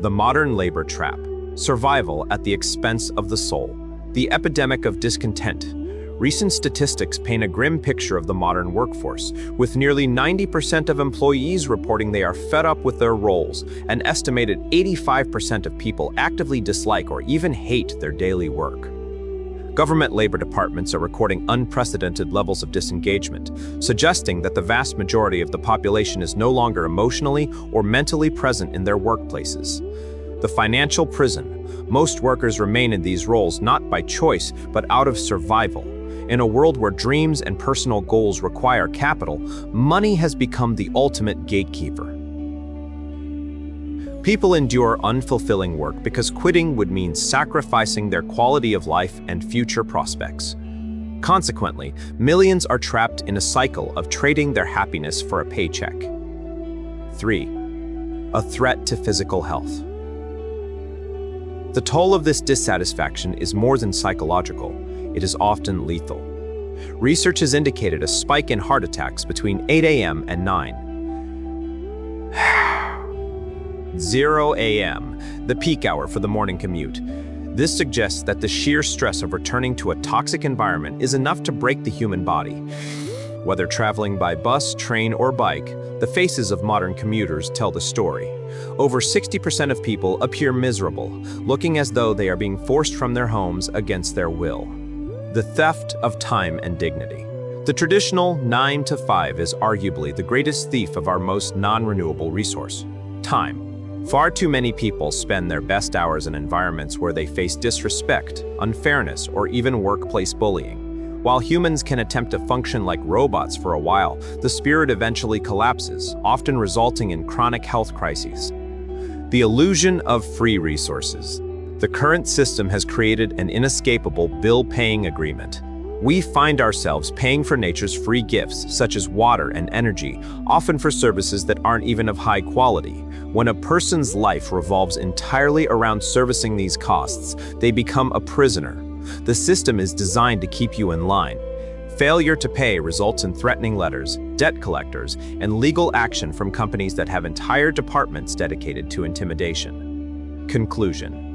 The modern labor trap, survival at the expense of the soul, the epidemic of discontent. Recent statistics paint a grim picture of the modern workforce, with nearly 90% of employees reporting they are fed up with their roles. An estimated 85% of people actively dislike or even hate their daily work. Government labor departments are recording unprecedented levels of disengagement, suggesting that the vast majority of the population is no longer emotionally or mentally present in their workplaces. The financial prison. Most workers remain in these roles not by choice, but out of survival. In a world where dreams and personal goals require capital, money has become the ultimate gatekeeper. People endure unfulfilling work because quitting would mean sacrificing their quality of life and future prospects. Consequently, millions are trapped in a cycle of trading their happiness for a paycheck. 3. A threat to physical health. The toll of this dissatisfaction is more than psychological. It is often lethal. Research has indicated a spike in heart attacks between 8 a.m. and 0 a.m., the peak hour for the morning commute. This suggests that the sheer stress of returning to a toxic environment is enough to break the human body. Whether traveling by bus, train, or bike, the faces of modern commuters tell the story. Over 60% of people appear miserable, looking as though they are being forced from their homes against their will. The theft of time and dignity. The traditional 9 to 5 is arguably the greatest thief of our most non-renewable resource: time. Far too many people spend their best hours in environments where they face disrespect, unfairness, or even workplace bullying. While humans can attempt to function like robots for a while, the spirit eventually collapses, often resulting in chronic health crises. The illusion of free resources. The current system has created an inescapable bill-paying agreement. We find ourselves paying for nature's free gifts, such as water and energy, often for services that aren't even of high quality. When a person's life revolves entirely around servicing these costs, they become a prisoner. The system is designed to keep you in line. Failure to pay results in threatening letters, debt collectors, and legal action from companies that have entire departments dedicated to intimidation. Conclusion.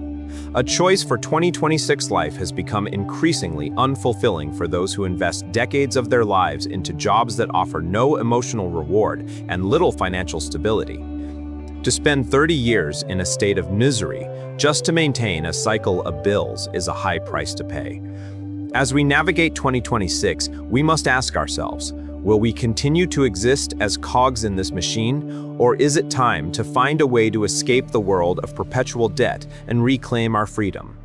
A choice for 2026 life has become increasingly unfulfilling for those who invest decades of their lives into jobs that offer no emotional reward and little financial stability. To spend 30 years in a state of misery just to maintain a cycle of bills is a high price to pay. As we navigate 2026, we must ask ourselves, will we continue to exist as cogs in this machine, or is it time to find a way to escape the world of perpetual debt and reclaim our freedom?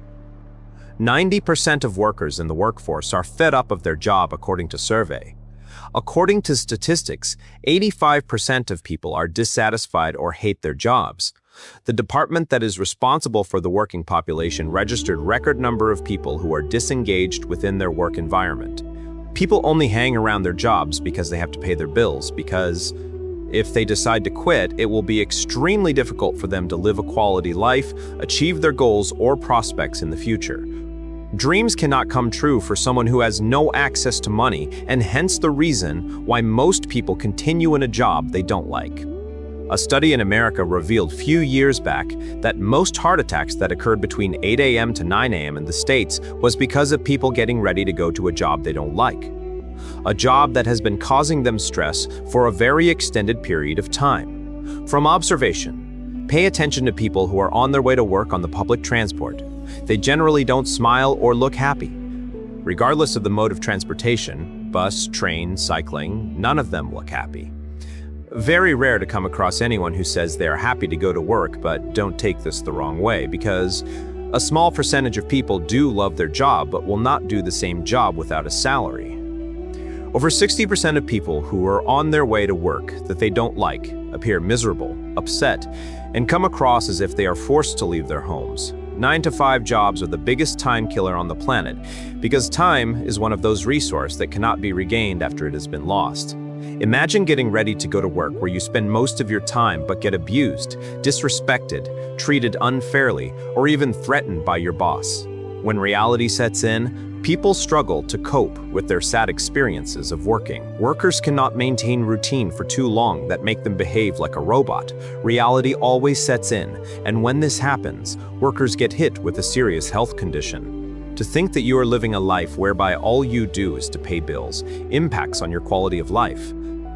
90% of workers in the workforce are fed up of their job, according to survey. According to statistics, 85% of people are dissatisfied or hate their jobs. The department that is responsible for the working population registered record number of people who are disengaged within their work environment. People only hang around their jobs because they have to pay their bills, because if they decide to quit, it will be extremely difficult for them to live a quality life, achieve their goals or prospects in the future. Dreams cannot come true for someone who has no access to money, and hence the reason why most people continue in a job they don't like. A study in America revealed few years back that most heart attacks that occurred between 8 a.m. to 9 a.m. in the States was because of people getting ready to go to a job they don't like. A job that has been causing them stress for a very extended period of time. From observation, pay attention to people who are on their way to work on the public transport. They generally don't smile or look happy. Regardless of the mode of transportation, bus, train, cycling, none of them look happy. Very rare to come across anyone who says they are happy to go to work, but don't take this the wrong way, because a small percentage of people do love their job but will not do the same job without a salary. Over 60% of people who are on their way to work that they don't like appear miserable, upset, and come across as if they are forced to leave their homes. 9 to 5 jobs are the biggest time killer on the planet, because time is one of those resources that cannot be regained after it has been lost. Imagine getting ready to go to work where you spend most of your time but get abused, disrespected, treated unfairly, or even threatened by your boss. When reality sets in, People struggle to cope with their sad experiences of working. Workers cannot maintain routine for too long that make them behave like a robot. Reality always sets in, and when this happens, workers get hit with a serious health condition. To think that you are living a life whereby all you do is to pay bills impacts on your quality of life.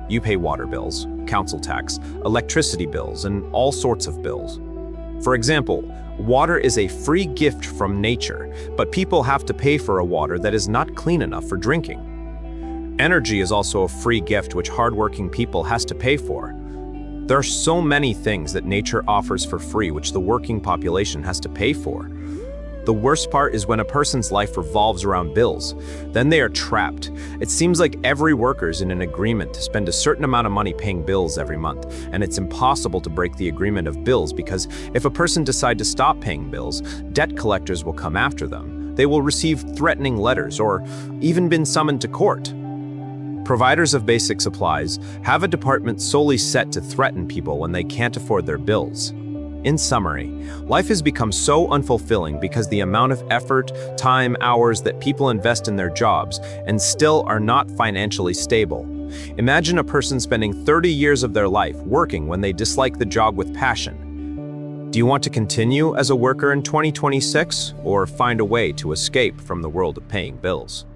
You pay water bills, council tax, electricity bills, and all sorts of bills. For example, water is a free gift from nature, but people have to pay for a water that is not clean enough for drinking. Energy is also a free gift which hardworking people has to pay for. There are so many things that nature offers for free which the working population has to pay for. The worst part is when a person's life revolves around bills. Then they are trapped. It seems like every worker is in an agreement to spend a certain amount of money paying bills every month, and it's impossible to break the agreement of bills because if a person decides to stop paying bills, debt collectors will come after them. They will receive threatening letters or even been summoned to court. Providers of basic supplies have a department solely set to threaten people when they can't afford their bills. In summary, life has become so unfulfilling because the amount of effort, time, hours that people invest in their jobs and still are not financially stable. Imagine a person spending 30 years of their life working when they dislike the job with passion. Do you want to continue as a worker in 2026 or find a way to escape from the world of paying bills?